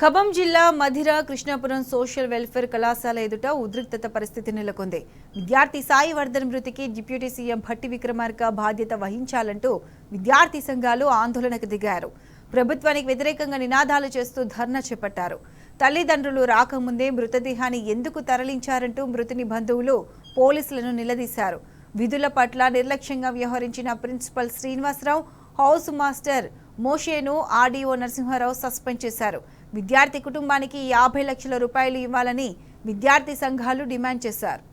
ఖమ్మం జిల్లా Madhira Krishnapuram social welfare కళాశాల ఎదుట ఉద్రిక్తత పరిస్థితి నెలకొంది. విద్యార్థి సాయి వర్ధన్ మృతికి డిప్యూటీ సీఎం భట్టి విక్రమార్క బాధ్యత వహించాలంటూ విద్యార్థి సంఘాలు ఆందోళనకు దిగారు. ప్రభుత్వానికి వ్యతిరేకంగా నినాదాలు చేస్తూ ధర్నా చేపట్టారు. తల్లిదండ్రులు రాకముందే మృతదేహాన్ని ఎందుకు తరలించారంటూ మృతుని బంధువులు పోలీసులను నిలదీశారు. విధుల పట్ల నిర్లక్ష్యంగా వ్యవహరించిన ప్రిన్సిపల్ శ్రీనివాసరావు, హౌస్ మాస్టర్ మోషేను ఆర్డీఓ నరసింహారావు సస్పెండ్ చేశారు. విద్యార్థి కుటుంబానికి 50 లక్షల రూపాయలు ఇవ్వాలని విద్యార్థి సంఘాలు డిమాండ్ చేశారు.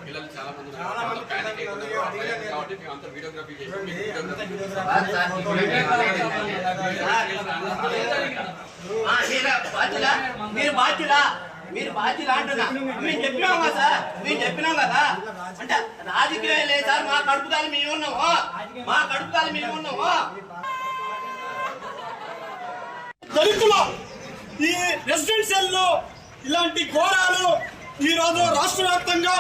పిల్లలు చాలా మంది కాబట్టి మేము అంతా వీడియోగ్రఫీ చేసాం. మీరు బాధ్యులా అంటున్నా మేము చెప్పినాం కదా సార్, మేము చెప్పినాం కదా. అంటే రాజకీయం లేదు సార్, మా కడుపుతాలు మేము ఉన్నాము, మా కడుపుతాలు మేము ఉన్నాము. దళితుల ఈ రెసిడెన్షియల్ లో ఇలాంటి ఘోరాలు ఈ రోజు రాష్ట్ర వ్యాప్తంగా,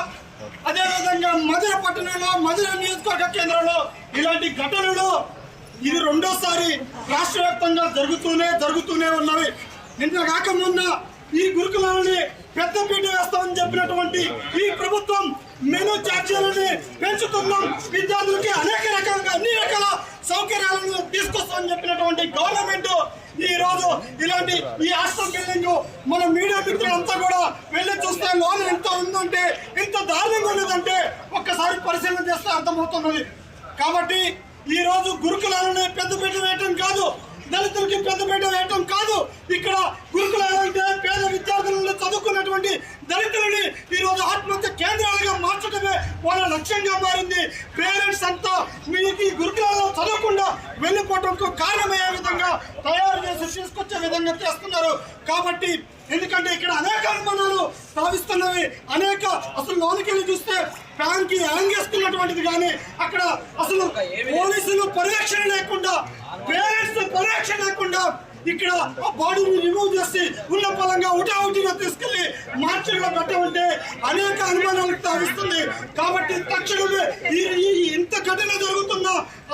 అదేవిధంగా మధిర పట్టణంలో, మధిర నియోజకవర్గ కేంద్రంలో ఇలాంటి ఘటనలు ఇది రెండోసారి రాష్ట్ర వ్యాప్తంగా జరుగుతూనే ఉన్నవి. నిన్న కాక మొన్న ఈ గురుకులాలని పెద్దపీట వేస్తామని చెప్పినటువంటి ఈ ప్రభుత్వం మెను ఛార్జీలని పెంచుతున్నాం, విద్యార్థులకి అనేక రకాలుగా అన్ని రకాల సౌకర్యాలను తీసుకొస్తామని చెప్పినటువంటి గవర్నమెంట్ ఈ రోజు ఇలాంటి ఈ హాస్టల్ బిల్డింగ్ మన మీడియా మిత్రులంతా కూడా వెళ్ళి చూస్తే లోన్ ఎంత ఉందంటే, ఎంత దారుణంగా ఉన్నదంటే ఒక్కసారి పరిశీలన చేస్తే అర్థమవుతున్నది. కాబట్టి ఈ రోజు గురుకులాలని పెద్దపీట వేయటం కాదు, దళితులకి పెద్దపీట వేయటం కాదు. ఇక్కడ గురుకులాలంటే పేద విద్యార్థులను చదువుకున్నటువంటి దళితులని ఈ రోజు ఆత్మహత్య కేంద్రాలుగా మార్చడమే వాళ్ళ లక్ష్యంగా మారింది. పేరెంట్స్ అంతా మీకు ఈ గురుకులాల్లో చదవకుండా వెళ్ళిపోవడంకు కారణమయ్యే విధంగా తయారు చేసి తీసుకొచ్చే విధంగా చేస్తున్నారు. కాబట్టి ఎందుకంటే ఇక్కడ అనేక అనుమానాలు సాధిస్తున్నవి, అనేక అసలు లోనికి వెళ్ళి చూస్తే ఫ్యాన్ కి యాంగేస్తున్నటువంటిది కానీ అక్కడ అసలు పోలీసులు పరిరక్షణ లేకుండా, పేరెంట్స్ పరిరక్షణ లేకుండా ఇక్కడ ఆ బాడీని రిమూవ్ చేసి ఉన్న పలంగా ఉటావుటిగా తీసుకెళ్లి మార్చిలో పెట్టమంటే అనేక అనుమానాలకు తావిస్తుంది. కాబట్టి తక్షణమే ఇంత ఘటన జరుగుతున్న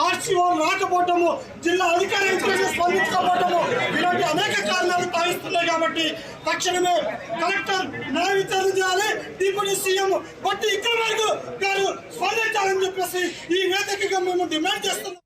ఆర్సీఓ రాకపోవటము, జిల్లా అధికారులు స్పందించకపోవటము, ఇలాంటి అనేక కారణాలు తావిస్తున్నాయి. కాబట్టి తక్షణమే కలెక్టర్ న్యాయ విచారణ చేయాలి, డిప్యూటీ సీఎం భట్టి విక్రమార్క గారు స్పందించాలని చెప్పేసి ఈ వేదికగా మేము డిమాండ్ చేస్తున్నాం.